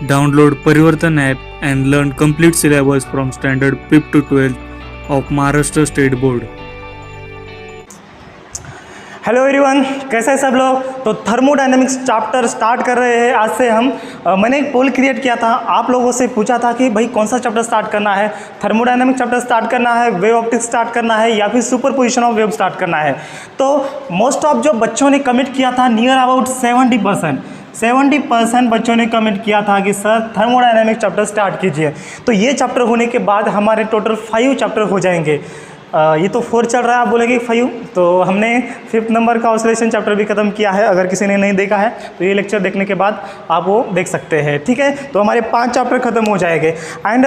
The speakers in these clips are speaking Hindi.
Download Parivartan app and learn complete syllabus from standard 5th to 12th of Maharashtra State Board. Hello everyone, कैसे हैं सब लोग। तो थर्मोडायनेमिक्स चैप्टर स्टार्ट कर रहे हैं आज से हम। मैंने एक पोल क्रिएट किया था, आप लोगों से पूछा था कि भाई कौन सा चैप्टर स्टार्ट करना है, थर्मोडायनेमिक्स चैप्टर स्टार्ट करना है, वेव ऑप्टिक्स स्टार्ट करना है या फिर super position of wave start करना है। तो मोस्ट ऑफ जो बच्चों ने कमिट किया था, नियर अबाउट 70% बच्चों ने कमेंट किया था कि सर थर्मोडायनेमिक्स चैप्टर स्टार्ट कीजिए। तो ये चैप्टर होने के बाद हमारे टोटल 5 चैप्टर हो जाएंगे। ये तो 4 चल रहा है, आप बोलेंगे 5, तो हमने 5th नंबर का ऑसिलेशन चैप्टर भी खत्म किया है। अगर किसी ने नहीं देखा है तो ये लेक्चर देखने के बाद आप वो देख सकते हैं, ठीक है। तो हमारे 5 चैप्टर खत्म हो जाएंगे। एंड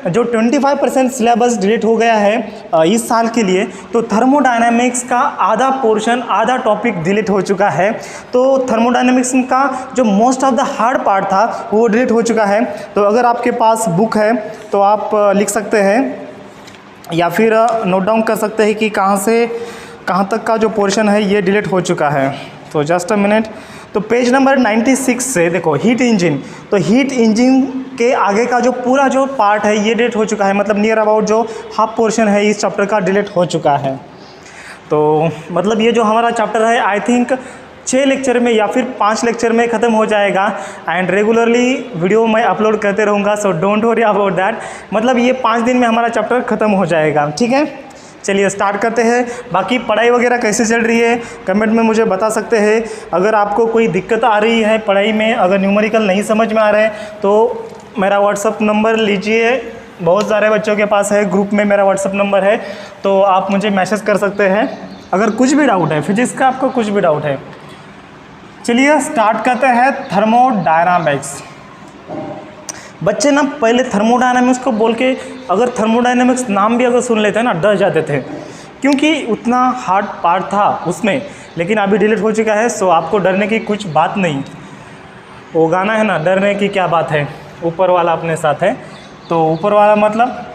जो 25% सिलेबस डिलीट हो गया है इस साल के लिए, तो थर्मोडायनेमिक्स का आधा पोर्शन, आधा टॉपिक डिलीट हो चुका है। तो थर्मोडायनेमिक्स का जो most of the hard part था वो डिलीट हो चुका है। तो अगर आपके पास बुक है तो आप लिख सकते हैं या फिर नोट डाउन कर सकते हैं कि कहाँ से कहाँ तक का जो पोर्शन है ये डिलीट हो चुका है। तो जस्ट अ मिनट। तो पेज नंबर 96 से देखो हीट इंजन, तो हीट इंजन के आगे का जो पूरा जो पार्ट है ये डिलीट हो चुका है। मतलब नियर अबाउट जो हाफ पोर्शन है इस चैप्टर का डिलीट हो चुका है। तो मतलब ये जो हमारा चैप्टर है आई थिंक 6 लेक्चर में या फिर 5 लेक्चर में ख़त्म हो जाएगा। एंड रेगुलरली वीडियो मैं अपलोड करते रहूँगा, so don't worry about that. मतलब ये 5 दिन में हमारा चैप्टर ख़त्म हो जाएगा, ठीक है। चलिए स्टार्ट करते हैं। बाकी पढ़ाई वगैरह कैसे चल रही है कमेंट में मुझे बता सकते हैं। अगर आपको कोई दिक्कत आ रही है पढ़ाई में, अगर न्यूमेरिकल नहीं समझ में आ रहे हैं तो मेरा व्हाट्सअप नंबर लीजिए, बहुत सारे बच्चों के पास है, ग्रुप में मेरा व्हाट्सअप नंबर है, तो आप मुझे मैसेज कर सकते हैं अगर कुछ भी डाउट है, फिजिक्स का आपको कुछ भी डाउट है। चलिए स्टार्ट करते हैं थर्मोडायनामिक्स। बच्चे ना पहले थर्मोडायनामिक्स को बोल के, अगर थर्मोडायनामिक्स नाम भी अगर सुन लेते हैं ना डर जाते थे, क्योंकि उतना हार्ड पार्ट था उसमें। लेकिन अभी डिलीट हो चुका है, सो आपको डरने की कुछ बात नहीं। वो गाना है ना, डरने की क्या बात है, ऊपर वाला अपने साथ है। तो ऊपर वाला मतलब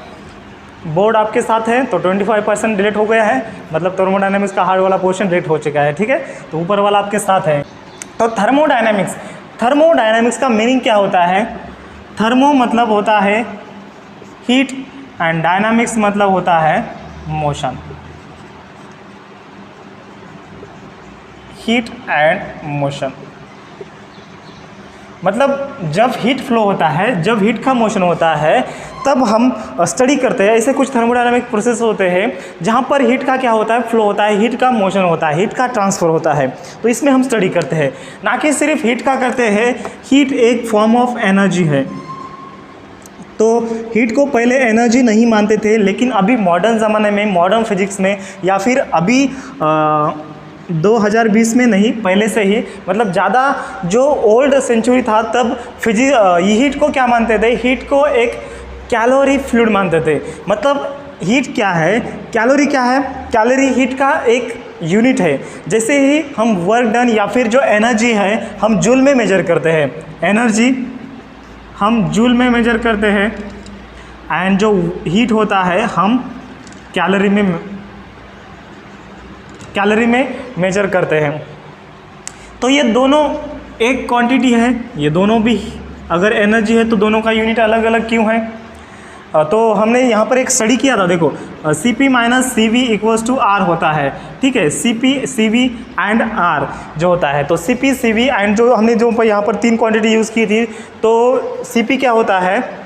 बोर्ड आपके साथ है। तो 25% डिलीट हो गया है, मतलब थर्मोडायनामिक्स का हार्ड वाला पोर्शन डिलीट हो चुका है, ठीक है। तो ऊपर वाला आपके साथ है। तो थर्मोडायनामिक्स का मीनिंग क्या होता है। थर्मो मतलब होता है हीट एंड डायनामिक्स मतलब होता है मोशन। हीट एंड मोशन मतलब जब हीट फ्लो होता है, जब हीट का मोशन होता है तब हम स्टडी करते हैं। ऐसे कुछ थर्मोडायनामिक प्रोसेस होते हैं जहाँ पर हीट का क्या होता है, फ्लो होता है, हीट का मोशन होता है, हीट का ट्रांसफ़र होता है। तो इसमें हम स्टडी करते हैं, ना कि सिर्फ हीट का करते हैं। हीट एक फॉर्म ऑफ एनर्जी है। तो हीट को पहले एनर्जी नहीं मानते थे, लेकिन अभी मॉडर्न ज़माने में, मॉडर्न फिजिक्स में, या फिर अभी 2020 में नहीं, पहले से ही, मतलब ज़्यादा जो ओल्ड सेंचुरी था तब हीट को क्या मानते थे, हीट को एक कैलोरी फ्लूइड मानते थे। मतलब हीट क्या है, कैलोरी क्या है, कैलोरी हीट का एक यूनिट है। जैसे ही हम वर्क डन या फिर जो एनर्जी है हम जूल में मेजर करते हैं, एनर्जी हम जूल में मेजर करते हैं, एंड जो हीट होता है हम कैलोरी में मेजर करते हैं। तो ये दोनों एक क्वांटिटी है, ये दोनों भी अगर एनर्जी है तो दोनों का यूनिट अलग अलग क्यों है। तो हमने यहाँ पर एक स्टडी किया था, देखो Cp minus CV equals to R होता है, ठीक है। Cp CV एंड R जो होता है, तो Cp CV एंड जो हमने जो यहाँ पर 3 क्वांटिटी यूज़ की थी, तो Cp क्या होता है,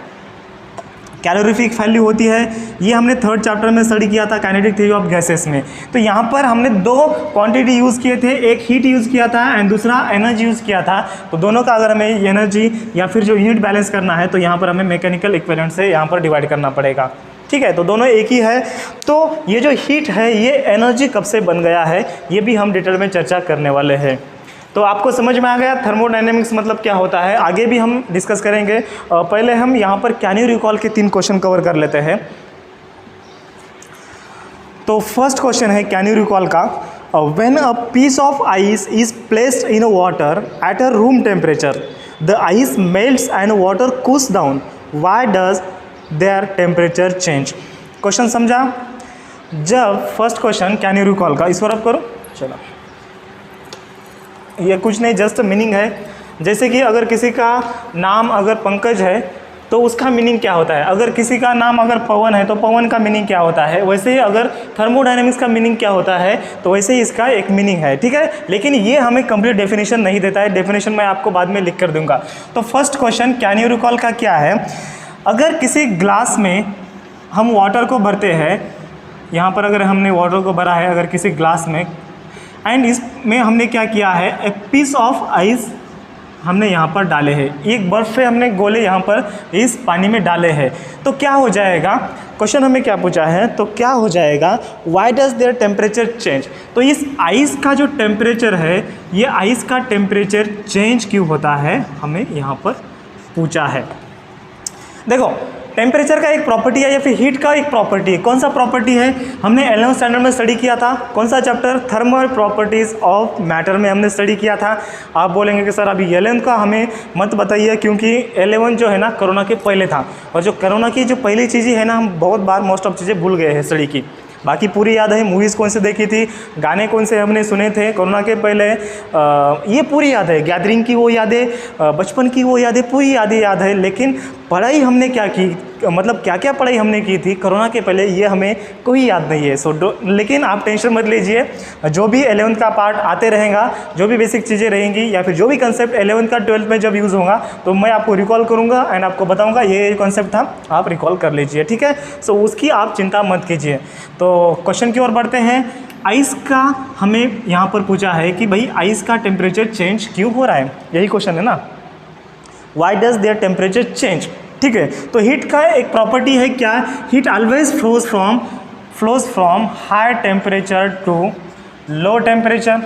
कैलोरीफिक वैल्यू होती है। ये हमने 3rd चैप्टर में स्टडी किया था, काइनेटिक थ्योरी ऑफ गैसेस में। तो यहाँ पर हमने 2 क्वांटिटी यूज़ किए थे, एक हीट यूज़ किया था एंड दूसरा एनर्जी यूज़ किया था। तो दोनों का अगर हमें एनर्जी या फिर जो यूनिट बैलेंस करना है तो यहाँ पर हमें मैकेनिकल इक्विवेलेंट से यहाँ पर डिवाइड करना पड़ेगा, ठीक है। तो दोनों एक ही है। तो ये जो हीट है ये एनर्जी कब से बन गया है, ये भी हम डिटेल में चर्चा करने वाले हैं। तो आपको समझ में आ गया थर्मोडायनेमिक्स मतलब क्या होता है। आगे भी हम डिस्कस करेंगे। पहले हम यहाँ पर कैन यू रिकॉल के 3 क्वेश्चन कवर कर लेते हैं। तो फर्स्ट क्वेश्चन है कैन यू रिकॉल का, when a piece of ice is placed in water at a room temperature, the ice melts and water cools down, why does their temperature change. Question समझा। जब first question can you recall का, इस पर आप करो। चलो ये कुछ नहीं, जस्ट मीनिंग है। जैसे कि अगर किसी का नाम अगर पंकज है तो उसका मीनिंग क्या होता है, अगर किसी का नाम अगर पवन है तो पवन का मीनिंग क्या होता है, वैसे ही अगर थर्मोडायनेमिक्स का मीनिंग क्या होता है तो वैसे ही इसका एक मीनिंग है, ठीक है। लेकिन ये हमें कंप्लीट डेफिनेशन नहीं देता है, डेफिनेशन मैं आपको बाद में लिख कर दूंगा। तो first question can you recall का क्या है, अगर किसी ग्लास में हम वाटर को भरते हैं, यहाँ पर अगर हमने वाटर को भरा है अगर किसी ग्लास में, एंड इसमें हमने क्या किया है, एक पीस ऑफ आइस हमने यहाँ पर डाले हैं, एक बर्फ़ पे हमने गोले यहाँ पर इस पानी में डाले हैं, तो क्या हो जाएगा, क्वेश्चन हमें क्या पूछा है, तो क्या हो जाएगा, why does their temperature change. तो इस आइस का जो टेम्परेचर है, ये आइस का टेम्परेचर चेंज क्यों होता है, हमें यहाँ पर पूछा है। देखो टेम्परेचर का एक प्रॉपर्टी है या फिर हीट का एक प्रॉपर्टी है, कौन सा प्रॉपर्टी है, हमने 11th स्टैंडर्ड में स्टडी किया था, कौन सा chapter, thermal properties of matter में हमने स्टडी किया था। आप बोलेंगे कि सर अभी 11th का हमें मत बताइए, क्योंकि 11 जो है ना कोरोना के पहले था, और जो कोरोना की जो पहली चीज़ें है ना, हम बहुत बार मोस्ट ऑफ चीज़ें भूल गए हैं स्टडी की, बाकी पूरी याद है, मूवीज़ कौन से देखी थी, गाने कौन से हमने सुने थे कोरोना के पहले, ये पूरी याद है, गैदरिंग की वो यादें, बचपन की वो यादें, पूरी यादें याद है। लेकिन पढ़ाई हमने क्या की, मतलब क्या क्या पढ़ाई हमने की थी कोरोना के पहले, ये हमें कोई याद नहीं है। लेकिन आप टेंशन मत लीजिए, जो भी 11th का पार्ट आते रहेगा, जो भी बेसिक चीज़ें रहेंगी या फिर जो भी कंसेप्ट 11th का 12th में जब यूज़ होगा तो मैं आपको रिकॉल करूँगा एंड आपको बताऊँगा ये कॉन्सेप्ट था, आप रिकॉल कर लीजिए, ठीक है। सो उसकी आप चिंता मत कीजिए। तो क्वेश्चन की ओर बढ़ते हैं। आइस का हमें यहाँ पर पूछा है कि भाई आइस का टेम्परेचर चेंज क्यों हो रहा है, यही क्वेश्चन है ना, why does their temperature change, ठीक है। तो हीट का एक प्रॉपर्टी है क्या, heat always flows from high temperature to low temperature.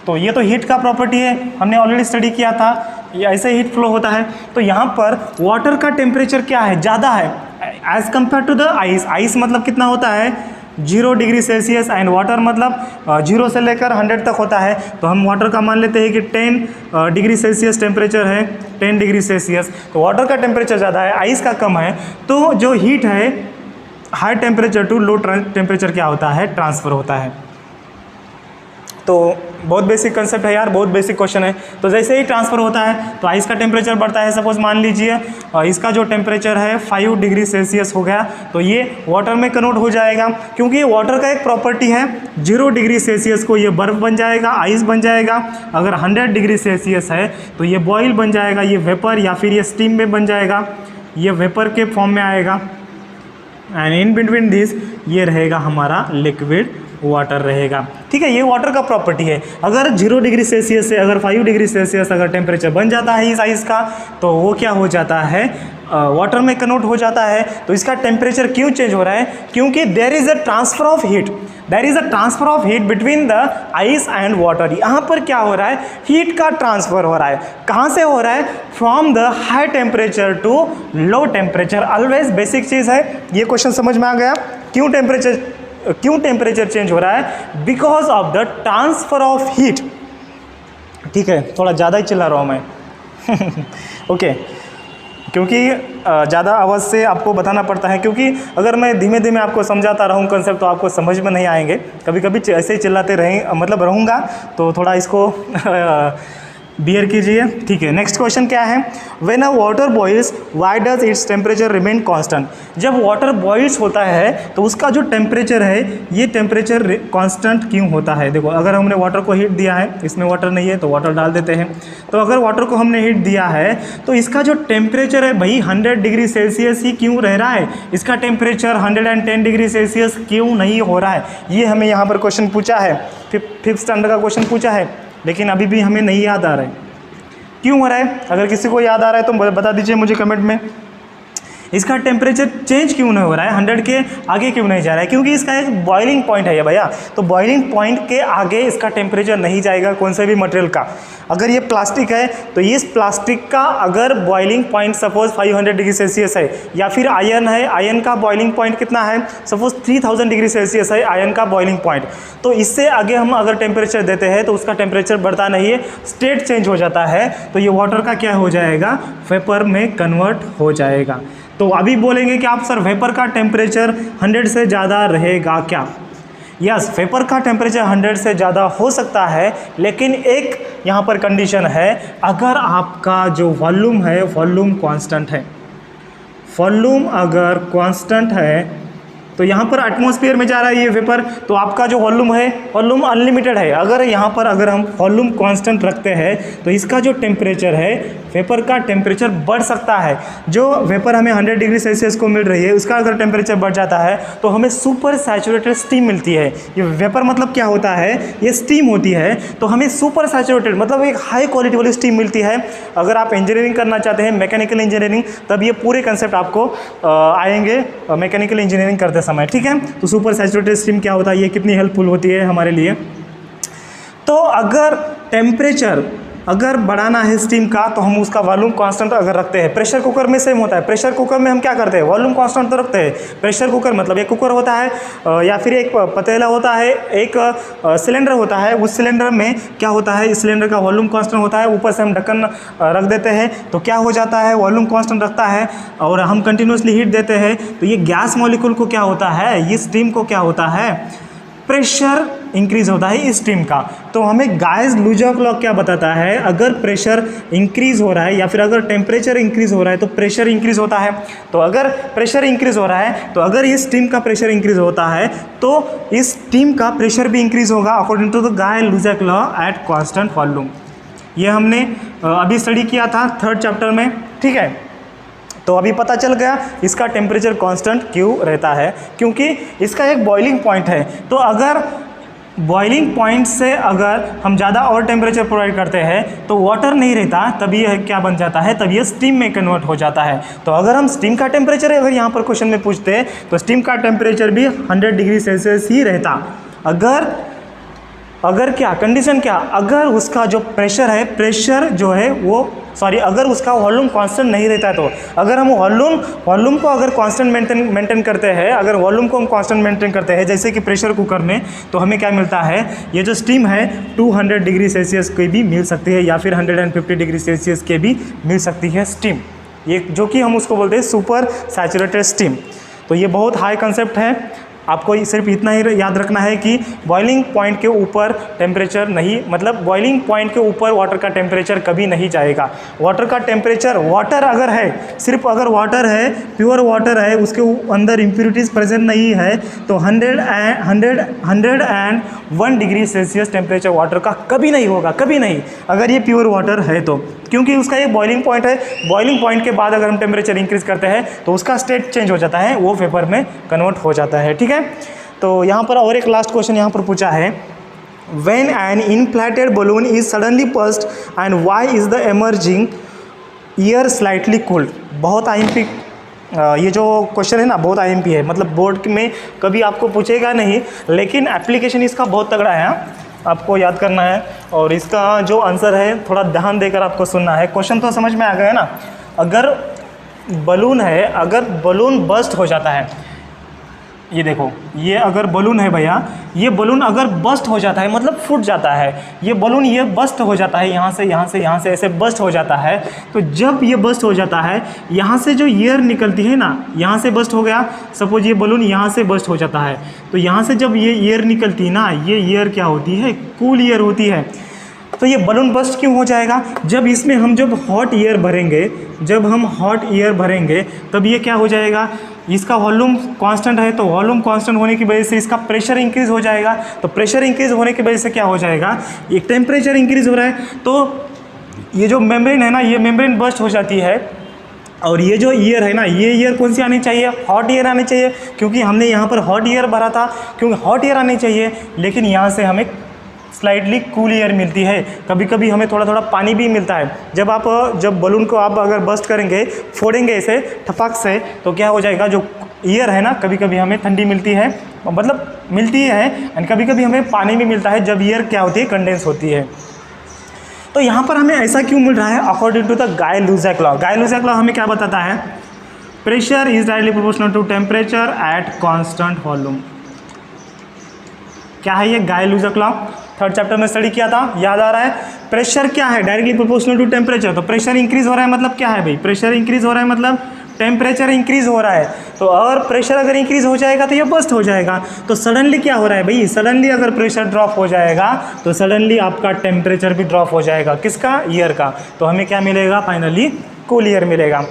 तो ये तो हीट का प्रॉपर्टी है, हमने ऑलरेडी स्टडी किया था, ये ऐसे हीट फ्लो होता है। तो यहाँ पर वाटर का टेम्परेचर क्या है, ज़्यादा है as compare to the ice. Ice मतलब कितना होता है 0 डिग्री सेल्सियस, एंड वाटर मतलब 0 से लेकर 100 तक होता है। तो हम वाटर का मान लेते हैं कि 10 डिग्री सेल्सियस टेम्परेचर है, 10 डिग्री सेल्सियस। तो वाटर का टेम्परेचर ज़्यादा है, आइस का कम है। तो जो हीट है high temperature to low temperature क्या होता है, ट्रांसफ़र होता है। तो बहुत बेसिक कंसेप्ट है यार, बहुत बेसिक क्वेश्चन है। तो जैसे ही ट्रांसफ़र होता है तो आइस का टेम्परेचर बढ़ता है। सपोज मान लीजिए इसका जो टेम्परेचर है 5 डिग्री सेल्सियस हो गया, तो ये वाटर में कन्वर्ट हो जाएगा, क्योंकि वाटर का एक प्रॉपर्टी है 0 डिग्री सेल्सियस को ये बर्फ़ बन जाएगा, आइस बन जाएगा। अगर 100 डिग्री सेल्सियस है तो ये बॉयल बन जाएगा, ये वेपर या फिर ये स्टीम में बन जाएगा, ये वेपर के फॉर्म में आएगा। एंड इन बिटवीन दिस ये रहेगा हमारा लिक्विड वाटर रहेगा, ठीक है। ये वाटर का प्रॉपर्टी है। अगर 0 डिग्री सेल्सियस से अगर 5 डिग्री सेल्सियस अगर टेम्परेचर बन जाता है इस आइस का, तो वो क्या हो जाता है, वाटर में कन्वर्ट हो जाता है। तो इसका टेम्परेचर क्यों चेंज हो रहा है, क्योंकि there is a transfer of heat, there is a transfer of heat between the ice and water. यहाँ पर क्या हो रहा है, हीट का ट्रांसफ़र हो रहा है। कहाँ से हो रहा है, from the high temperature to low temperature. Always basic चीज़ है, ये क्वेश्चन समझ में आ गया। क्यों टेम्परेचर चेंज हो रहा है, because of the transfer of heat, ठीक है। थोड़ा ज़्यादा ही चिल्ला रहा हूँ मैं ओके, क्योंकि ज़्यादा आवाज़ से आपको बताना पड़ता है, क्योंकि अगर मैं धीमे धीमे आपको समझाता रहूँ कंसेप्ट तो आपको समझ में नहीं आएंगे। कभी कभी ऐसे ही चिल्लाते रहूँगा, तो थोड़ा इसको बियर कीजिए, ठीक है। नेक्स्ट क्वेश्चन क्या है, when a water boils why does its temperature remain constant. जब वाटर बॉइल्स होता है तो उसका जो टेम्परेचर है ये टेम्परेचर कांस्टेंट क्यों होता है। देखो अगर हमने वाटर को हीट दिया है, इसमें वाटर नहीं है तो वाटर डाल देते हैं। तो अगर वाटर को हमने हीट दिया है तो इसका जो टेम्परेचर है भाई 100 डिग्री सेल्सियस ही क्यों रह रहा है, इसका टेम्परेचर 110 डिग्री सेल्सियस क्यों नहीं हो रहा है। ये हमें यहाँ पर क्वेश्चन पूछा है, 5th स्टैंडर्ड का क्वेश्चन पूछा है, लेकिन अभी भी हमें नहीं याद आ रहा है क्यों हो रहा है। अगर किसी को याद आ रहा है तो बता दीजिए मुझे कमेंट में, इसका टेम्परेचर चेंज क्यों नहीं हो रहा है, 100 के आगे क्यों नहीं जा रहा है। क्योंकि इसका एक बॉइलिंग पॉइंट है ये भैया, तो बॉइलिंग पॉइंट के आगे इसका टेम्परेचर नहीं जाएगा कौन से भी मटेरियल का। अगर ये प्लास्टिक है तो इस प्लास्टिक का अगर boiling point suppose 500 degree Celsius है, या फिर आयरन है, आयरन का बॉइलिंग पॉइंट कितना है, सपोज 3000 डिग्री सेल्सियस है आयरन का बॉइलिंग पॉइंट, तो इससे आगे हम अगर टेम्परेचर देते हैं तो उसका टेम्परेचर बढ़ता नहीं है, स्टेट चेंज हो जाता है। तो ये वाटर का क्या हो जाएगा, वेपर में कन्वर्ट हो जाएगा। तो अभी बोलेंगे कि आप सर वेपर का टेम्परेचर 100 से ज़्यादा रहेगा क्या। यस, वेपर का टेम्परेचर 100 से ज़्यादा हो सकता है, लेकिन एक यहाँ पर कंडीशन है, अगर आपका जो वॉल्यूम है वॉल्यूम कांस्टेंट है, वॉल्यूम अगर कांस्टेंट है तो यहाँ पर एटमॉस्फेयर में जा रहा है ये वेपर, तो आपका जो वॉल्यूम है वॉल्यूम अनलिमिटेड है। अगर यहाँ पर अगर हम वॉल्यूम कांस्टेंट रखते हैं तो इसका जो टेम्परेचर है, वेपर का टेम्परेचर बढ़ सकता है। जो वेपर हमें 100 डिग्री सेल्सियस को मिल रही है उसका अगर टेम्परेचर बढ़ जाता है तो हमें सुपर सैचुरेटेड स्टीम मिलती है। ये वेपर मतलब क्या होता है, ये स्टीम होती है, तो हमें सुपर सैचुरेटेड मतलब एक हाई क्वालिटी वाली स्टीम मिलती है। अगर आप इंजीनियरिंग करना चाहते हैं, मैकेनिकल इंजीनियरिंग, तब ये पूरे कंसेप्ट आपको आएंगे मैकेनिकल इंजीनियरिंग करते समय, ठीक है। तो सुपर सैचुरेटेड स्टीम क्या होता है, ये कितनी हेल्पफुल होती है हमारे लिए। तो अगर टेम्परेचर अगर बढ़ाना है स्टीम का तो हम उसका वॉल्यूम कांस्टेंट अगर रखते हैं। प्रेशर कुकर में सेम होता है, प्रेशर कुकर में हम क्या करते हैं, वॉल्यूम कांस्टेंट तो रखते हैं। प्रेशर कुकर मतलब एक कुकर होता है या फिर एक पतीला होता है, एक सिलेंडर होता है, उस सिलेंडर में क्या होता है, इस सिलेंडर का वॉल्यूम कांस्टेंट होता है, ऊपर से हम ढक्कन रख देते हैं तो क्या हो जाता है, वॉल्यूम कांस्टेंट रखता है और हम कंटिन्यूसली हीट देते हैं तो ये गैस मॉलिक्यूल को क्या होता है, ये स्टीम को क्या होता है, प्रेशर इंक्रीज होता है इस स्टीम का। तो हमें गायस-लुजैक लॉ क्या बताता है, अगर प्रेशर इंक्रीज हो रहा है या फिर अगर टेम्परेचर इंक्रीज हो रहा है तो प्रेशर इंक्रीज होता है। तो अगर प्रेशर इंक्रीज हो रहा है तो अगर इस स्टीम का प्रेशर इंक्रीज होता है तो इस स्टीम का प्रेशर भी इंक्रीज होगा according to the Gay Lussac's law at constant volume. ये हमने अभी स्टडी किया था 3rd चैप्टर में, ठीक है। तो अभी पता चल गया इसका टेम्परेचर कांस्टेंट क्यों रहता है, क्योंकि इसका एक बॉइलिंग पॉइंट है। तो अगर बॉइलिंग पॉइंट से अगर हम ज़्यादा और टेम्परेचर प्रोवाइड करते हैं तो वाटर नहीं रहता, तभी यह क्या बन जाता है, तभी यह स्टीम में कन्वर्ट हो जाता है। तो अगर हम स्टीम का टेम्परेचर अगर यहाँ पर क्वेश्चन में पूछते हैं तो स्टीम का टेम्परेचर भी 100 डिग्री सेल्सियस ही रहता। अगर क्या कंडीशन क्या, अगर उसका जो प्रेशर है, प्रेशर जो है वो अगर उसका वॉल्यूम कांस्टेंट नहीं रहता है तो अगर हम वॉल्यूम को अगर कांस्टेंट मेंटेन करते हैं, अगर वॉल्यूम को हम कांस्टेंट मेंटेन करते हैं जैसे कि प्रेशर कुकर में, तो हमें क्या मिलता है, ये जो स्टीम है 200 डिग्री सेल्सियस की भी मिल सकती है या फिर 150 डिग्री सेल्सियस के भी मिल सकती है स्टीम, ये जो कि हम उसको बोलते हैं सुपर सैचुरेटेड स्टीम। तो ये बहुत हाई कंसेप्ट है, आपको सिर्फ इतना ही याद रखना है कि बॉइलिंग पॉइंट के ऊपर टेम्परेचर नहीं, मतलब बॉइलिंग पॉइंट के ऊपर वाटर का टेम्परेचर कभी नहीं जाएगा। वाटर का टेम्परेचर, वाटर अगर है, सिर्फ अगर वाटर है, प्योर वाटर है, उसके अंदर इम्प्योरिटीज़ प्रेजेंट नहीं है तो 101 डिग्री सेल्सियस टेम्परेचर वाटर का कभी नहीं होगा, कभी नहीं, अगर ये प्योर वाटर है तो, क्योंकि उसका ये बॉइलिंग पॉइंट है। बॉइलिंग पॉइंट के बाद अगर हम टेम्परेचर इंक्रीज करते हैं तो उसका स्टेट चेंज हो जाता है, वो वेपर में कन्वर्ट हो जाता है, ठीक है। तो यहाँ पर और एक लास्ट क्वेश्चन यहाँ पर पूछा है, when an inflated balloon is suddenly burst and why is the emerging air slightly cooled. बहुत IMP ये जो क्वेश्चन है ना, बहुत IMP है, मतलब बोर्ड में कभी आपको पूछेगा नहीं, लेकिन एप्लीकेशन इसका बहुत तगड़ा है, आपको याद करना है और इसका जो आंसर है थोड़ा ध्यान देकर आपको सुनना है। क्वेश्चन तो समझ में आ गया ना, अगर बलून है, अगर बलून बस्ट हो जाता है, ये देखो, ये अगर बलून है भैया, ये बलून अगर बस्ट हो जाता है मतलब फूट जाता है, ये बलून ये बस्ट हो जाता है, यहाँ से ऐसे बस्ट हो जाता है। तो जब ये बस्ट हो जाता है, यहाँ से जो एयर निकलती है ना, यहाँ से बस्ट हो गया, सपोज ये बलून यहाँ से बस्ट हो जाता है, तो यहाँ से जब ये एयर निकलती है ना, ये एयर क्या होती है, कूल एयर होती है। तो ये बलून बस्ट क्यों हो जाएगा, जब इसमें हम जब हॉट एयर भरेंगे, जब हम हॉट एयर भरेंगे तब ये क्या हो जाएगा, इसका वॉल्यूम कांस्टेंट है, तो वॉल्यूम कांस्टेंट होने की वजह से इसका प्रेशर इंक्रीज हो जाएगा। तो प्रेशर इंक्रीज होने की वजह से क्या हो जाएगा, एक टेम्परेचर इंक्रीज हो रहा है, तो ये जो मेम्ब्रेन है ना, ये मेम्ब्रेन बस्ट हो जाती है। और ये जो ईयर है ना, ये ईयर कौन सी आनी चाहिए, हॉट ईयर आनी चाहिए, क्योंकि हमने यहाँ पर हॉट ईयर भरा था, क्योंकि हॉट ईयर आनी चाहिए, लेकिन यहाँ से हमें स्लाइटली कूल एयर मिलती है। कभी कभी हमें थोड़ा थोड़ा पानी भी मिलता है। जब बलून को आप अगर बस्ट करेंगे, फोड़ेंगे इसे ठपक से, तो क्या हो जाएगा, जो एयर है ना, कभी कभी हमें ठंडी मिलती है, मतलब मिलती है, एंड कभी कभी हमें पानी भी मिलता है जब एयर क्या होती है, कंडेंस होती है। तो यहाँ पर हमें ऐसा क्यों मिल रहा है, according to the Gay Lussac law. Gay Lussac law हमें क्या बताता है, pressure is directly proportional to temperature at constant volume. क्या है ये गाय-लुजैक लॉ, 3rd चैप्टर में स्टडी किया था, याद आ रहा है। प्रेशर क्या है, डायरेक्टली प्रोपोर्शनल टू टेम्परेचर, तो प्रेशर इंक्रीज हो रहा है मतलब क्या है भाई, प्रेशर इंक्रीज हो रहा है मतलब टेम्परेचर इंक्रीज़ हो रहा है, तो और प्रेशर अगर इंक्रीज़ हो जाएगा तो ये बस्ट हो जाएगा। तो सडनली क्या हो रहा है भाई, सडनली अगर प्रेशर ड्रॉप हो जाएगा तो सडनली आपका टेम्परेचर भी ड्रॉप हो जाएगा। किसका, एयर का। तो हमें क्या मिलेगा, फाइनली कूल एयर मिलेगा।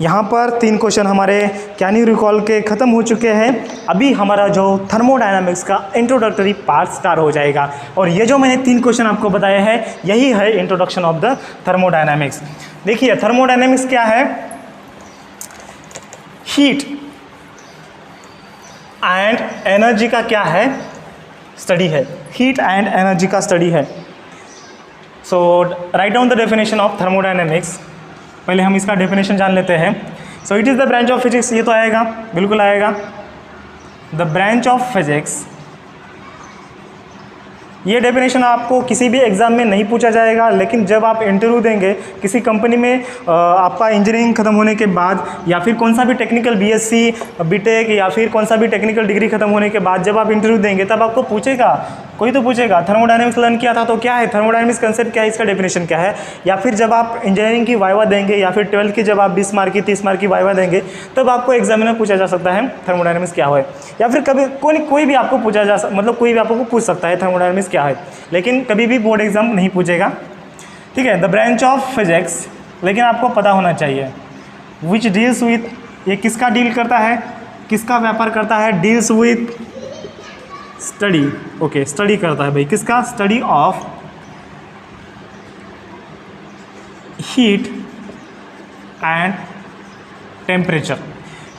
यहाँ पर 3 क्वेश्चन हमारे कैन यू रिकॉल के ख़त्म हो चुके हैं। अभी हमारा जो थर्मोडायनामिक्स का इंट्रोडक्टरी पार्ट स्टार्ट हो जाएगा, और ये जो मैंने 3 क्वेश्चन आपको बताए हैं यही है इंट्रोडक्शन ऑफ द थर्मोडायनामिक्स। देखिए थर्मोडायनामिक्स क्या है, हीट एंड एनर्जी का क्या है, स्टडी है। हीट एंड एनर्जी का स्टडी है। So write down the definition of thermodynamics. पहले हम इसका डेफिनेशन जान लेते हैं। So it is the branch of physics, ये तो आएगा, बिल्कुल आएगा। द ब्रांच ऑफ फिजिक्स, ये डेफिनेशन आपको किसी भी एग्ज़ाम में नहीं पूछा जाएगा, लेकिन जब आप इंटरव्यू देंगे किसी कंपनी में, आपका इंजीनियरिंग खत्म होने के बाद या फिर कौन सा भी टेक्निकल बीएससी, बीटेक या फिर कौन सा भी टेक्निकल डिग्री खत्म होने के बाद जब आप इंटरव्यू देंगे तब आपको पूछेगा, कोई तो पूछेगा थर्मोडायनामिक्स लर्न किया था तो क्या है, थर्मोडायनामिक्स कंसेप्ट क्या है, इसका डेफिनेशन क्या है। या फिर जब आप इंजीनियरिंग की वाइवा देंगे या फिर 12th की जब आप 20 मार्क की 30 मार्क की वाइवा देंगे तब आपको एग्जाम में पूछा जा सकता है थर्मोडायनामिक्स क्या है। या फिर कभी कोई भी आपको पूछा जा मतलब कोई भी आपको पूछ सकता है थर्मोडायनामिक्स क्या है, लेकिन कभी भी बोर्ड एग्जाम नहीं पूछेगा। ठीक है, द ब्रांच ऑफ फिजिक्स, लेकिन आपको पता होना चाहिए विच डील्स विथ, ये किसका डील करता है, किसका व्यापार करता है, deals with study. Okay, study करता है भाई, किसका, study of heat and temperature.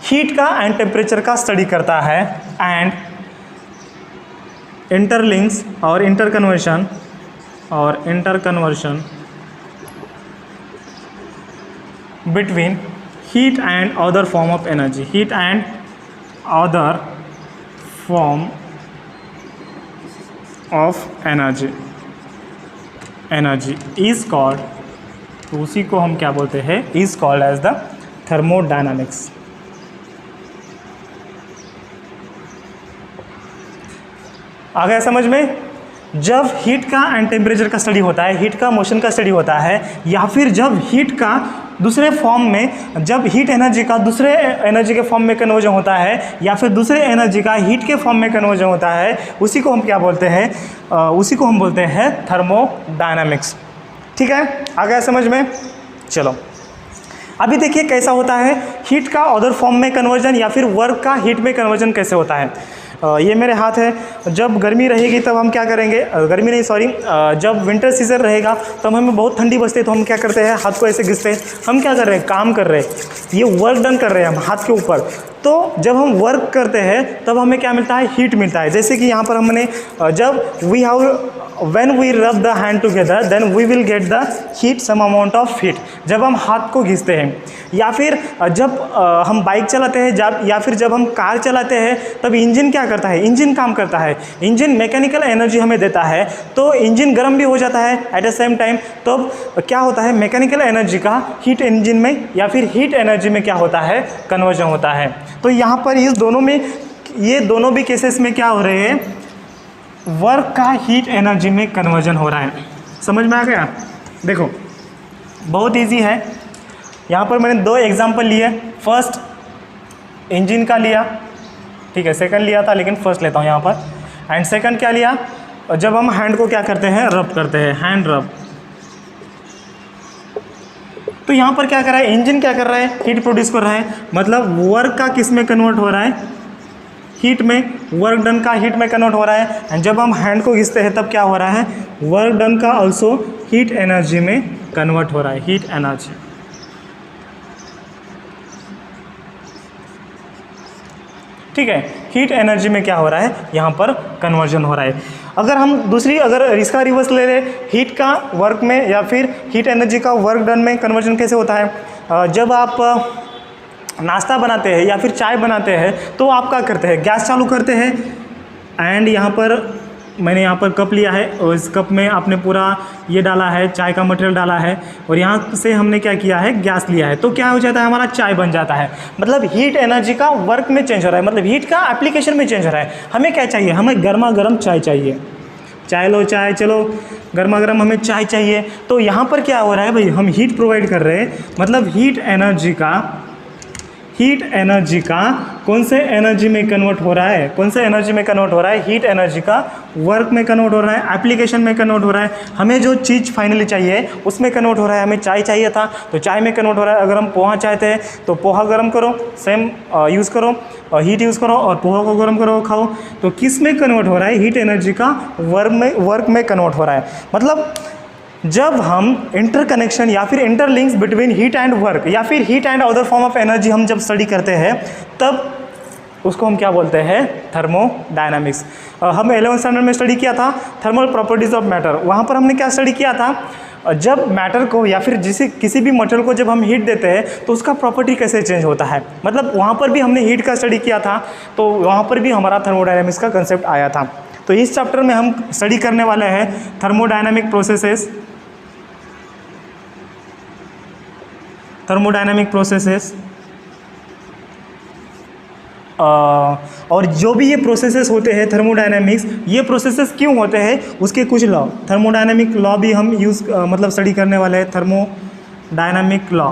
Heat का एंड टेम्परेचर का स्टडी करता है, एंड इंटरलिंक्स और interconversion between heat and other form of energy. Heat and other form of energy is called, तो उसी को हम क्या बोलते हैं, is called as the thermodynamics. आ गया समझ में। जब हीट का एंड टेम्परेचर का स्टडी होता है, हीट का मोशन का स्टडी होता है, या फिर जब हीट का दूसरे फॉर्म में, जब हीट एनर्जी का दूसरे एनर्जी के फॉर्म में कन्वर्जन होता है, या फिर दूसरे एनर्जी का हीट के फॉर्म में कन्वर्जन होता है, उसी को हम क्या बोलते हैं, उसी को हम बोलते हैं थर्मोडायनामिक्स। ठीक है, आ गया समझ में। चलो अभी देखिए कैसा होता है हीट का अदर फॉर्म में कन्वर्जन, या फिर वर्क का हीट में कन्वर्जन कैसे होता है। ये मेरे हाथ है। जब गर्मी रहेगी तब हम क्या करेंगे, गर्मी नहीं सॉरी, जब विंटर सीजन रहेगा तब हमें बहुत ठंडी बजती है, तो हम क्या करते हैं, हाथ को ऐसे घिसते हैं। हम क्या कर रहे हैं, काम कर रहे हैं, ये वर्क डन कर रहे हैं हम हाथ के ऊपर। तो जब हम वर्क करते हैं तब हमें क्या मिलता है, हीट मिलता है। जैसे कि यहाँ पर हमने जब we have when we rub the hand together then we will get the heat, some amount of heat, जब हम हाथ को घिसते हैं। या फिर जब हम बाइक चलाते हैं, या फिर जब हम कार चलाते हैं तब इंजन क्या करता है, इंजन काम करता है, इंजन मैकेनिकल एनर्जी हमें देता है, तो इंजन गर्म भी हो जाता है एट द सेम टाइम। तो क्या होता है, मैकेनिकल एनर्जी का हीट इंजन में या फिर हीट एनर्जी में क्या होता है, कन्वर्जन होता है। तो यहाँ पर इस दोनों में, ये दोनों भी केसेस में क्या हो रहे हैं, वर्क का हीट एनर्जी में कन्वर्जन हो रहा है। समझ में आ गया। देखो बहुत इजी है। यहाँ पर मैंने 2 एग्जांपल लिए। फर्स्ट इंजन का लिया, ठीक है, सेकंड लिया था लेकिन फर्स्ट लेता हूँ यहाँ पर। एंड सेकंड क्या लिया, जब हम हैंड को क्या करते हैं, रब करते हैं, हैंड रब। तो यहाँ पर क्या कर रहा है, इंजन क्या कर रहा है, हीट प्रोड्यूस कर रहा है। मतलब वर्क का किस में कन्वर्ट हो रहा है, हीट में, वर्क डन का हीट में कन्वर्ट हो रहा है। एंड जब हम हैंड को घिसते हैं तब क्या हो रहा है, वर्क डन का ऑल्सो हीट एनर्जी में कन्वर्ट हो रहा है, हीट एनर्जी। ठीक है, हीट एनर्जी में क्या हो रहा है, यहाँ पर कन्वर्जन हो रहा है। अगर हम दूसरी, अगर इसका रिवर्स ले रहे, हीट का वर्क में या फिर हीट एनर्जी का वर्क डन में कन्वर्जन कैसे होता है, जब आप नाश्ता बनाते हैं या फिर चाय बनाते हैं तो आप क्या करते हैं, गैस चालू करते हैं। एंड यहाँ पर मैंने यहाँ पर कप लिया है और इस कप में आपने पूरा ये डाला है, चाय का मटेरियल डाला है, और यहाँ से हमने क्या किया है, गैस लिया है। तो क्या हो जाता है, हमारा चाय बन जाता है। मतलब हीट एनर्जी का वर्क में चेंज हो रहा है, मतलब हीट का एप्लीकेशन में चेंज हो रहा है। हमें क्या चाहिए, हमें गर्मा गर्म चाय चाहिए। चाय लो, चाय चलो, गर्मा गर्म हमें चाय चाहिए। तो यहाँ पर क्या हो रहा है भाई, हम हीट प्रोवाइड कर रहे हैं, मतलब हीट एनर्जी का हीट एनर्जी का कौन से एनर्जी में कन्वर्ट हो रहा है, कौन से एनर्जी में कन्वर्ट हो रहा है, हीट एनर्जी का वर्क में कन्वर्ट हो रहा है, एप्लीकेशन में कन्वर्ट हो रहा है, हमें जो चीज़ फाइनली चाहिए उसमें कन्वर्ट हो रहा है। हमें चाय चाहिए था तो चाय में कन्वर्ट हो रहा है, अगर हम पोहा चाहते हैं तो पोहा गर्म करो, सेम यूज़ करो, हीट यूज़ करो और पोहा को गर्म करो खाओ। तो किस में कन्वर्ट हो रहा है, हीट एनर्जी का वर्क में कन्वर्ट हो रहा है। मतलब जब हम इंटरकनेक्शन या फिर इंटरलिंक्स बिटवीन हीट एंड वर्क या फिर heat and other form of energy हम जब स्टडी करते हैं तब उसको हम क्या बोलते हैं, थर्मोडायनामिक्स। हम 11th स्टैंडर्ड में स्टडी किया था थर्मल प्रॉपर्टीज़ ऑफ मैटर। वहाँ पर हमने क्या स्टडी किया था, जब मैटर को या फिर किसी भी मटेरियल को जब हम हीट देते हैं तो उसका प्रॉपर्टी कैसे चेंज होता है। मतलब वहाँ पर भी हमने हीट का स्टडी किया था, तो वहाँ पर भी हमारा थर्मोडायनामिक्स का कंसेप्ट आया था। तो इस चैप्टर में हम स्टडी करने वाले हैं थर्मोडायनामिक प्रोसेसेस, थर्मोडायनामिक प्रोसेसेस और जो भी ये प्रोसेसेस होते हैं थर्मोडायनामिक्स, ये प्रोसेसेस क्यों होते हैं उसके कुछ लॉ, थर्मोडायनामिक लॉ भी हम मतलब स्टडी करने वाले हैं। थर्मोडायनामिक लॉ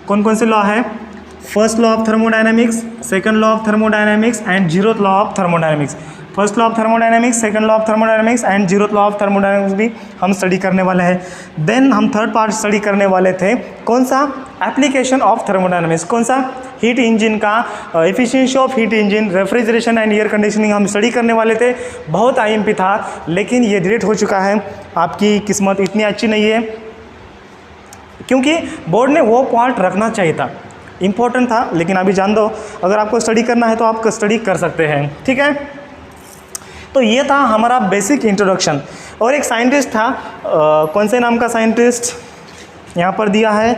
कौन कौन से लॉ है, first law of thermodynamics, second law of thermodynamics and zeroth law of thermodynamics. First law of thermodynamics, second law of thermodynamics and zeroth law of thermodynamics भी हम स्टडी करने वाले हैं। देन हम थर्ड पार्ट स्टडी करने वाले थे, कौन सा, एप्लीकेशन ऑफ थर्मोडायनामिक्स, कौन सा, हीट इंजन का efficiency of heat engine, refrigeration and air conditioning हम स्टडी करने वाले थे। बहुत आईएमपी था लेकिन ये डिलीट हो चुका है, आपकी किस्मत इतनी अच्छी नहीं है क्योंकि बोर्ड ने वो पार्ट रखना चाहिए था, इम्पोर्टेंट था। लेकिन अभी जान दो, अगर आपको स्टडी करना है तो आप स्टडी कर सकते हैं, ठीक है। तो ये था हमारा बेसिक इंट्रोडक्शन। और एक साइंटिस्ट था, कौन से नाम का साइंटिस्ट यहाँ पर दिया है,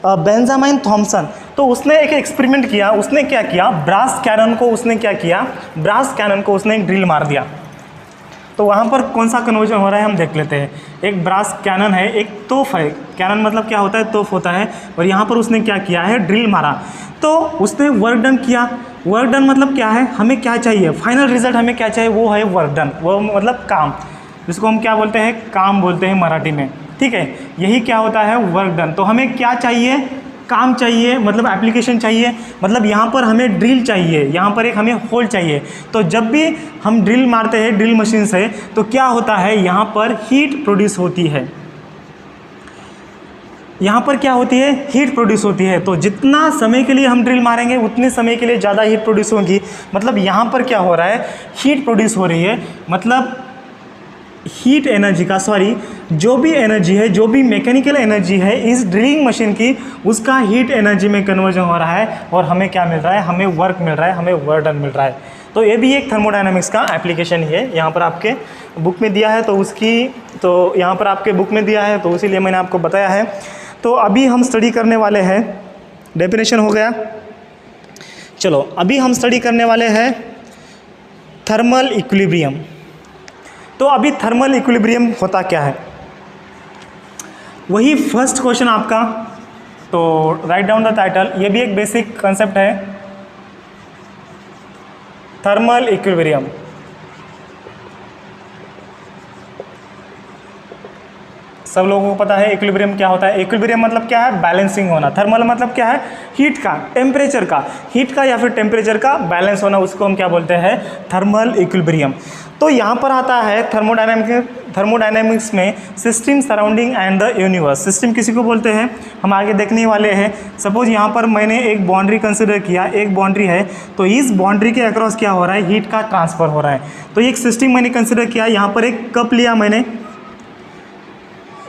बेंजामिन थॉमसन। तो उसने एक एक्सपेरिमेंट किया, उसने क्या किया, ब्रास कैनन को उसने क्या किया, ब्रास कैनन को उसने एक ड्रिल मार दिया। तो वहाँ पर कौन सा कन्वर्जन हो रहा है हम देख लेते हैं। एक ब्रास कैनन है, एक तोप है, कैनन मतलब क्या होता है, तोप होता है, और यहाँ पर उसने क्या किया है, ड्रिल मारा। तो उसने वर्क डन किया। वर्क डन मतलब क्या है, हमें क्या चाहिए, फाइनल रिजल्ट हमें क्या चाहिए, वो है वर्क डन, वो मतलब काम, जिसको हम क्या बोलते हैं, काम बोलते हैं मराठी में, ठीक है। यही क्या होता है, वर्क डन। तो हमें क्या चाहिए, काम चाहिए, मतलब एप्लीकेशन चाहिए, मतलब यहाँ पर हमें ड्रिल चाहिए, यहाँ पर एक हमें होल चाहिए। तो जब भी हम ड्रिल मारते हैं ड्रिल मशीन से तो क्या होता है, यहाँ पर हीट प्रोड्यूस होती है, यहाँ पर क्या होती है, हीट प्रोड्यूस होती है। तो जितना समय के लिए हम ड्रिल मारेंगे उतने समय के लिए ज़्यादा हीट प्रोड्यूस होगी। मतलब यहाँ पर क्या हो रहा है, हीट प्रोड्यूस हो रही है, मतलब हीट एनर्जी का, सॉरी, जो भी एनर्जी है, जो भी मैकेनिकल एनर्जी है इस ड्रिलिंग मशीन की, उसका हीट एनर्जी में कन्वर्जन हो रहा है और हमें क्या मिल रहा है, हमें वर्क मिल रहा है, हमें वर्क डन मिल रहा है। तो ये भी एक थर्मोडायनामिक्स का एप्लीकेशन ही है। यहाँ पर आपके बुक में दिया है तो उसकी, तो यहाँ पर आपके बुक में दिया है तो इसीलिए मैंने आपको बताया है। तो अभी हम स्टडी करने वाले हैं, डेफिनेशन हो गया। चलो अभी हम स्टडी करने वाले हैं थर्मल इक्विलिब्रियम। तो अभी थर्मल इक्विलिब्रियम होता क्या है, वही फर्स्ट क्वेश्चन आपका। तो राइट डाउन द टाइटल, ये भी एक बेसिक कंसेप्ट है, थर्मल इक्विलिब्रियम। सब लोगों को पता है इक्विलिब्रियम क्या होता है। इक्विलिब्रियम मतलब क्या है, बैलेंसिंग होना। थर्मल मतलब क्या है, हीट का, टेम्परेचर का, हीट का या फिर टेम्परेचर का बैलेंस होना, उसको हम क्या बोलते हैं, थर्मल इक्विलिब्रियम। तो यहाँ पर आता है थर्मोडायनामिक्स में system surrounding and the universe. System किसी को बोलते हैं, हम आगे देखने वाले हैं। सपोज यहाँ पर मैंने एक बाउंड्री कंसिडर किया, एक बाउंड्री है, तो इस बाउंड्री के अक्रॉस क्या हो रहा है, हीट का ट्रांसफ़र हो रहा है। तो एक सिस्टम मैंने कंसिडर किया, यहाँ पर एक कप लिया मैंने,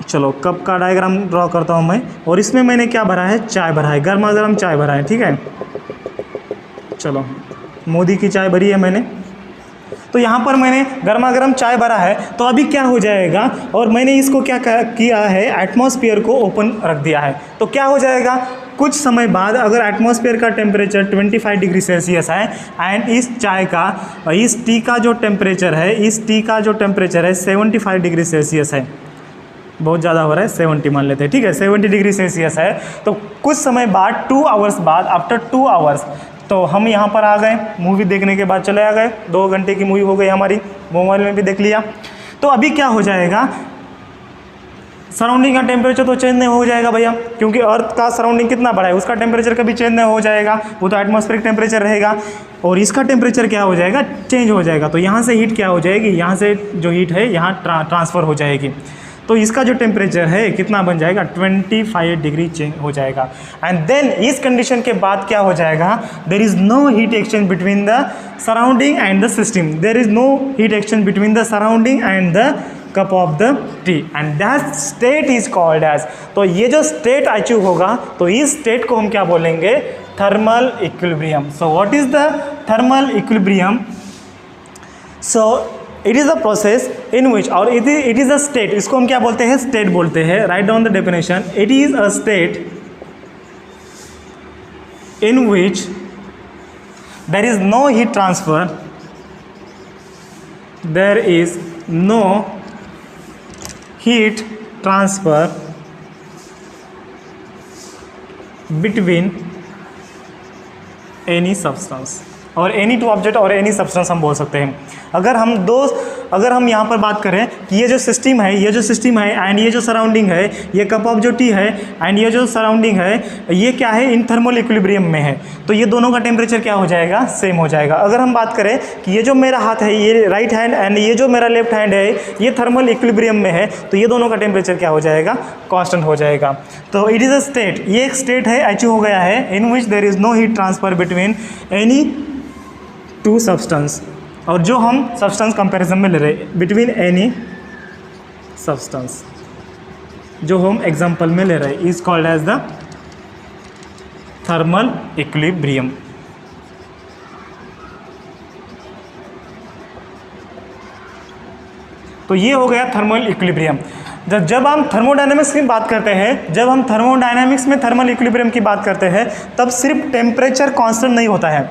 चलो कप का डायग्राम ड्रॉ करता हूँ मैं, और इसमें मैंने क्या भरा है, चाय भरा है, गर्मा गर्म चाय भरा है, ठीक है। चलो मोदी की चाय भरी है मैंने, तो यहाँ पर मैंने गर्मा गर्म चाय भरा है। तो अभी क्या हो जाएगा, और मैंने इसको क्या किया है, एटमॉस्फेयर को ओपन रख दिया है। तो क्या हो जाएगा, कुछ समय बाद अगर एटमॉस्फेयर का टेम्परेचर 25 डिग्री सेल्सियस है एंड इस चाय का, इस टी का जो टेम्परेचर है, इस टी का जो टेम्परेचर है 75 डिग्री सेल्सियस है, बहुत ज़्यादा हो रहा है, 70 मान लेते हैं, ठीक है, 70 डिग्री सेल्सियस है। तो कुछ समय बाद, 2 आवर्स बाद, आफ्टर 2 आवर्स, तो हम यहाँ पर आ गए, मूवी देखने के बाद चले आ गए, 2 घंटे की मूवी हो गई हमारी, मोबाइल में भी देख लिया। तो अभी क्या हो जाएगा, सराउंडिंग का टेम्परेचर तो चेंज नहीं हो जाएगा भैया, क्योंकि अर्थ का सराउंडिंग कितना बड़ा है, उसका टेम्परेचर कभी चेंज नहीं हो जाएगा, वो तो एटमॉस्फेरिक टेम्परेचर रहेगा। और इसका टेम्परेचर क्या हो जाएगा, चेंज हो जाएगा। तो यहाँ से हीट क्या हो जाएगी, यहाँ से जो हीट है यहाँ ट्रांसफ़र हो जाएगी। तो इसका जो टेम्परेचर है कितना बन जाएगा, 25 डिग्री चेंज हो जाएगा। एंड देन इस कंडीशन के बाद क्या हो जाएगा, there is no heat exchange between the surrounding and the system, there is no heat exchange between the surrounding and the cup of the tea, and that state is called as. तो ये जो स्टेट अचीव होगा, तो इस स्टेट को हम क्या बोलेंगे, thermal equilibrium. So what is the thermal equilibrium? So it is a process in which, और इट इज़ अ स्टेट, इसको हम क्या बोलते हैं, स्टेट बोलते हैं। Right down the definition, it is a state in which there is no heat transfer, there is no heat transfer between any substance, और एनी टू ऑब्जेक्ट और एनी सब्सटेंस हम बोल सकते हैं। अगर हम यहाँ पर बात करें कि ये जो सिस्टम है एंड ये जो सराउंडिंग है, ये कप ऑफ जो टी है एंड ये जो सराउंडिंग है, ये क्या है, इन थर्मल इक्विलिब्रियम में है। तो ये दोनों का टेम्परेचर क्या हो जाएगा, सेम हो जाएगा। अगर हम बात करें कि ये जो मेरा हाथ है, ये राइट हैंड एंड ये जो मेरा लेफ्ट हैंड है, ये थर्मल इक्विलिब्रियम में है, तो ये दोनों का टेम्परेचर क्या हो जाएगा, कांस्टेंट हो जाएगा। तो इट इज़ अ स्टेट, ये एक स्टेट है, अचीव हो गया है, in which there is no heat transfer between any two substance, और जो हम सब्सटेंस कंपैरिजन में ले रहे हैं, बिटवीन एनी सब्सटेंस, जो हम एग्जांपल में ले रहे हैं, is called as the thermal equilibrium. तो ये हो गया थर्मल इक्विलिब्रियम। जब हम थर्मोडायनामिक्स की बात करते हैं, जब हम थर्मोडायनामिक्स में थर्मल इक्विलिब्रियम की बात करते हैं, तब सिर्फ टेम्परेचर कांस्टेंट नहीं होता है,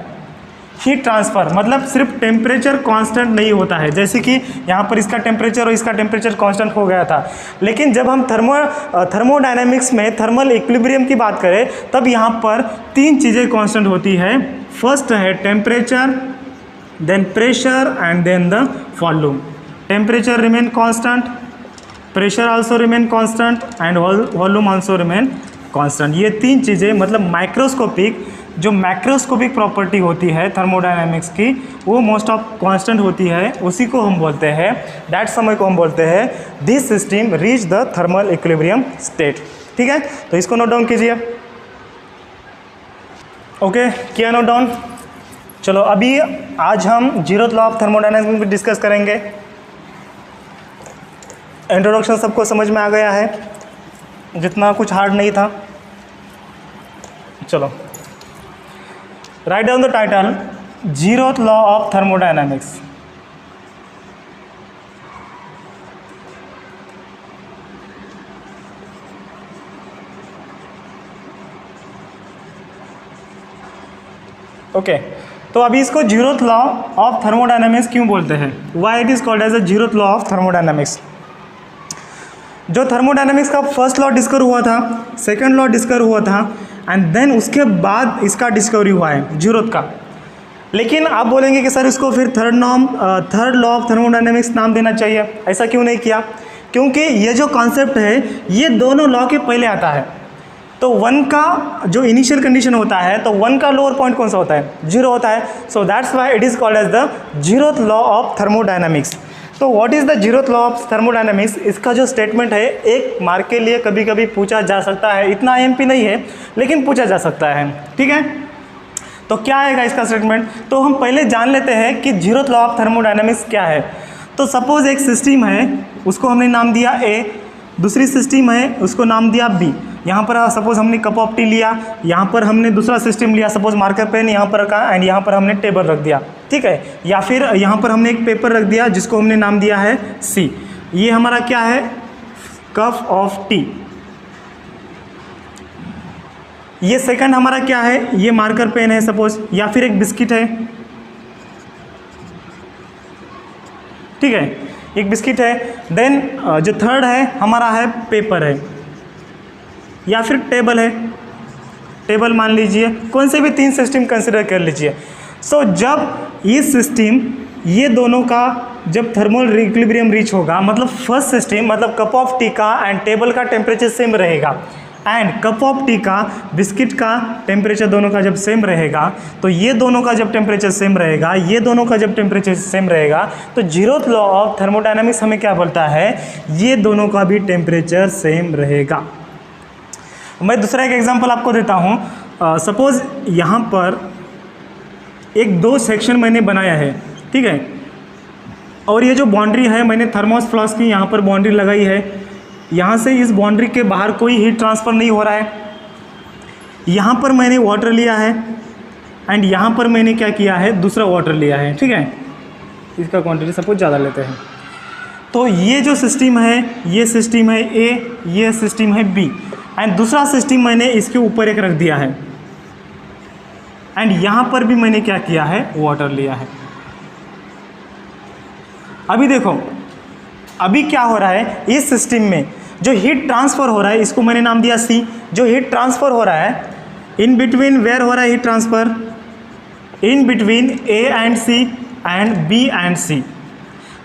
हीट ट्रांसफ़र मतलब सिर्फ टेम्परेचर कांस्टेंट नहीं होता है। जैसे कि यहाँ पर इसका टेम्परेचर और इसका टेम्परेचर कांस्टेंट हो गया था, लेकिन जब हम थर्मोडायनामिक्स में थर्मल इक्विलिब्रियम की बात करें, तब यहाँ पर 3 चीज़ें कांस्टेंट होती है। फर्स्ट है temperature, then pressure and then the volume. Temperature remain constant, pressure also remain constant and volume also remain constant. ये 3 चीज़ें मतलब माइक्रोस्कोपिक, जो मैक्रोस्कोपिक प्रॉपर्टी होती है थर्मोडायनामिक्स की, वो मोस्ट ऑफ कांस्टेंट होती है, उसी को हम बोलते हैं, दैट समय को हम बोलते हैं this system reach the thermal equilibrium state. ठीक है, तो इसको नोट डाउन कीजिए। ओके, किया नोट डाउन। चलो अभी आज हम 0th लॉ ऑफ थर्मोडायनामिक्स में डिस्कस करेंगे। इंट्रोडक्शन सबको समझ में आ गया है, जितना कुछ हार्ड नहीं था। चलो right down the title, 0th law of thermodynamics. Okay, तो अभी इसको 0th लॉ ऑफ थर्मोडायनामिक्स क्यों बोलते हैं, why it is called as a 0th law of thermodynamics. जो थर्मोडायनामिक्स का फर्स्ट लॉ डिस्कवर हुआ था, सेकंड लॉ डिस्कवर हुआ था, एंड देन उसके बाद इसका डिस्कवरी हुआ है 0th का। लेकिन आप बोलेंगे कि सर इसको फिर थर्ड लॉ ऑफ थर्मोडायनामिक्स नाम देना चाहिए, ऐसा क्यों नहीं किया? क्योंकि ये जो कॉन्सेप्ट है ये दोनों लॉ के पहले आता है। तो 1 का जो इनिशियल कंडीशन होता है, तो 1 का लोअर पॉइंट कौन सा होता है, 0 होता है। So that's why it is called as the 0th law of thermodynamics. तो what is the 0th law of thermodynamics? इसका जो स्टेटमेंट है, एक मार्क के लिए कभी कभी पूछा जा सकता है, इतना IMP नहीं है लेकिन पूछा जा सकता है। ठीक है, तो क्या आएगा इसका स्टेटमेंट? तो हम पहले जान लेते हैं कि 0th लॉ ऑफ थर्मोडायनामिक्स क्या है। तो सपोज एक सिस्टम है, उसको हमने नाम दिया A, दूसरी सिस्टम है उसको नाम दिया B। यहाँ पर सपोज हमने कप ऑफ टी लिया, यहाँ पर हमने दूसरा सिस्टम लिया, सपोज मार्कर पेन यहाँ पर रखा एंड यहाँ पर हमने टेबल रख दिया। ठीक है, या फिर यहाँ पर हमने एक पेपर रख दिया जिसको हमने नाम दिया है C। ये हमारा क्या है, कप ऑफ टी। ये सेकंड हमारा क्या है, ये मार्कर पेन है सपोज, या फिर एक बिस्किट है। ठीक है, एक बिस्किट है। देन जो थर्ड है हमारा है पेपर है, या फिर टेबल है, टेबल मान लीजिए, कौन से भी 3 सिस्टम कंसिडर कर लीजिए। सो जब ये सिस्टम ये दोनों का जब थर्मल इक्विलिब्रियम रीच होगा, मतलब फर्स्ट सिस्टम मतलब कप ऑफ टी का एंड टेबल का टेम्परेचर सेम रहेगा, एंड कप ऑफ टी का बिस्किट का टेम्परेचर दोनों का जब सेम रहेगा, तो ये दोनों का जब टेम्परेचर सेम रहेगा, ये दोनों का जब टेम्परेचर सेम रहेगा, तो जीरोथ लॉ ऑफ थर्मोडायनामिक्स हमें क्या बोलता है, ये दोनों का भी टेम्परेचर सेम रहेगा। मैं दूसरा एक एग्जांपल आपको देता हूँ। सपोज यहाँ पर एक दो सेक्शन मैंने बनाया है, ठीक है, और ये जो बाउंड्री है मैंने थर्मोस फ्लास्क की यहाँ पर बाउंड्री लगाई है। यहाँ से इस बाउंड्री के बाहर कोई हीट ट्रांसफ़र नहीं हो रहा है। यहाँ पर मैंने वाटर लिया है एंड यहाँ पर मैंने क्या किया है, दूसरा वाटर लिया है, ठीक है, इसका क्वांटिटी सपोज ज़्यादा लेते हैं। तो ये जो सिस्टम है, ये सिस्टम है ए, ये सिस्टम है बी, एंड दूसरा सिस्टम मैंने इसके ऊपर एक रख दिया है, एंड यहाँ पर भी मैंने क्या किया है, वाटर लिया है। अभी देखो, अभी क्या हो रहा है, इस सिस्टम में जो हीट ट्रांसफ़र हो रहा है, इसको मैंने नाम दिया सी। जो हीट ट्रांसफ़र हो रहा है इन बिटवीन, वेयर हो रहा है heat transfer, in between A and C and B and C.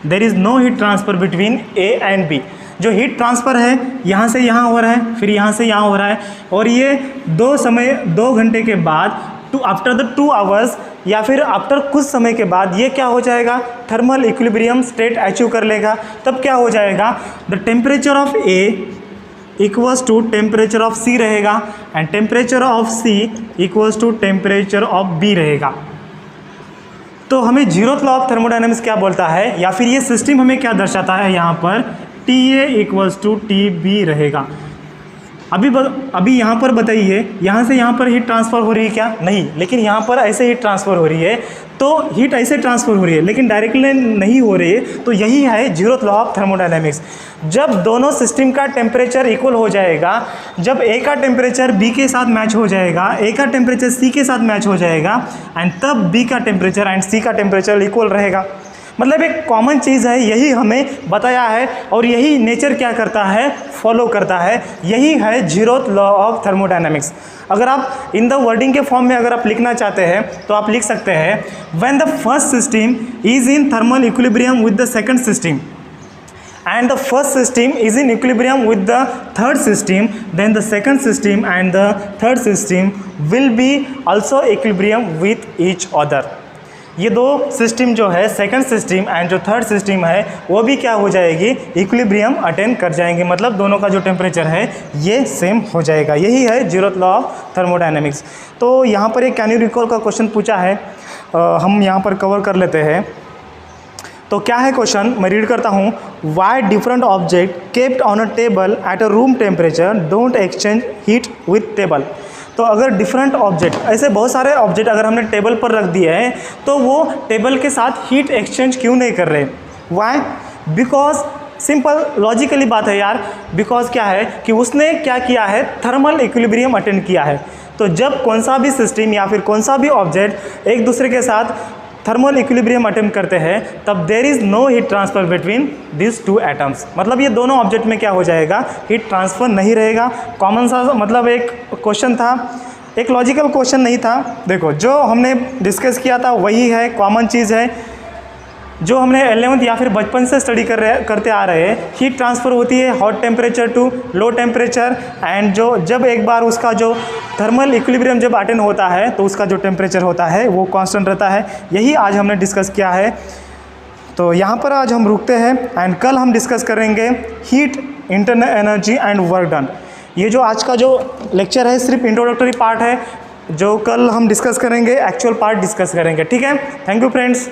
There is no heat transfer between A and B. जो हीट ट्रांसफ़र है यहाँ से यहाँ हो रहा है, फिर यहाँ से यहाँ हो रहा है, और ये 2 घंटे के बाद आफ्टर द 2 आवर्स या फिर आफ्टर कुछ समय के बाद ये क्या हो जाएगा, थर्मल इक्विलिब्रियम स्टेट अचीव कर लेगा। तब क्या हो जाएगा, the temperature of A equals to temperature of C रहेगा, and temperature of C equals to temperature of B रहेगा। तो हमें जीरोथ लॉ ऑफ थर्मोडायनामिक्स क्या बोलता है, या फिर ये सिस्टम हमें क्या दर्शाता है, यहाँ पर T A equals to T B रहेगा। अभी यहाँ पर बताइए, यहाँ से यहाँ पर हीट ट्रांसफ़र हो रही है क्या, नहीं, लेकिन यहाँ पर ऐसे हीट ट्रांसफ़र हो रही है, तो हीट ऐसे ट्रांसफ़र हो रही है लेकिन डायरेक्टली नहीं हो रही है। तो यही है जीरोथ लॉ ऑफ थर्मोडायनामिक्स। जब दोनों सिस्टम का टेम्परेचर इक्वल हो जाएगा, जब ए का टेम्परेचर बी के साथ मैच हो जाएगा, ए का टेम्परेचर सी के साथ मैच हो जाएगा, एंड तब बी का टेम्परेचर एंड सी का टेम्परेचर इक्वल रहेगा। मतलब एक कॉमन चीज़ है, यही हमें बताया है और यही नेचर क्या करता है, फॉलो करता है। यही है जीरोथ लॉ ऑफ थर्मोडायनामिक्स। अगर आप इन द वर्डिंग के फॉर्म में अगर आप लिखना चाहते हैं तो आप लिख सकते हैं, when the first system is in thermal equilibrium with the second system and the first system is in equilibrium with the third system, then the second system and the third system will be also equilibrium with each other। ये दो सिस्टम जो है, सेकंड सिस्टम एंड जो थर्ड सिस्टम है, वो भी क्या हो जाएगी, इक्विलिब्रियम अटेन कर जाएंगे। मतलब दोनों का जो टेम्परेचर है ये सेम हो जाएगा। यही है जीरोथ लॉ ऑफ थर्मोडायनेमिक्स। तो यहाँ पर एक कैन यू रिकॉल का क्वेश्चन पूछा है, हम यहाँ पर कवर कर लेते हैं। तो क्या है क्वेश्चन, मैं रीड करता हूँ। Why different object kept on a table at a room temperature don't exchange heat with table. तो अगर डिफरेंट ऑब्जेक्ट, ऐसे बहुत सारे ऑब्जेक्ट अगर हमने टेबल पर रख दिए हैं, तो वो टेबल के साथ हीट एक्सचेंज क्यों नहीं कर रहे, वाई, बिकॉज सिंपल लॉजिकली बात है यार, बिकॉज क्या है कि उसने क्या किया है, थर्मल इक्विलिब्रियम अटेंड किया है। तो जब कौन सा भी सिस्टम या फिर कौन सा भी ऑब्जेक्ट एक दूसरे के साथ थर्मल इक्विलिब्रियम अटेम्प्ट करते हैं, तब there is no heat transfer between this two atoms. मतलब ये दोनों ऑब्जेक्ट में क्या हो जाएगा, हीट ट्रांसफ़र नहीं रहेगा। कॉमन सा मतलब एक क्वेश्चन था, एक लॉजिकल क्वेश्चन नहीं था। देखो जो हमने डिस्कस किया था वही है, कॉमन चीज़ है जो हमने 11th या फिर बचपन से स्टडी करते आ रहे हैं। हीट ट्रांसफ़र होती है hot temperature to low temperature, and जो जब एक बार उसका जो थर्मल इक्विलिब्रियम जब अटेन होता है तो उसका जो टेम्परेचर होता है वो कांस्टेंट रहता है। यही आज हमने डिस्कस किया है। तो यहाँ पर आज हम रुकते हैं एंड कल हम डिस्कस करेंगे heat, internal energy and work done. ये जो आज का जो लेक्चर है सिर्फ इंट्रोडक्टरी पार्ट है, जो कल हम डिस्कस करेंगे एक्चुअल पार्ट डिस्कस करेंगे। ठीक है, थैंक यू फ्रेंड्स।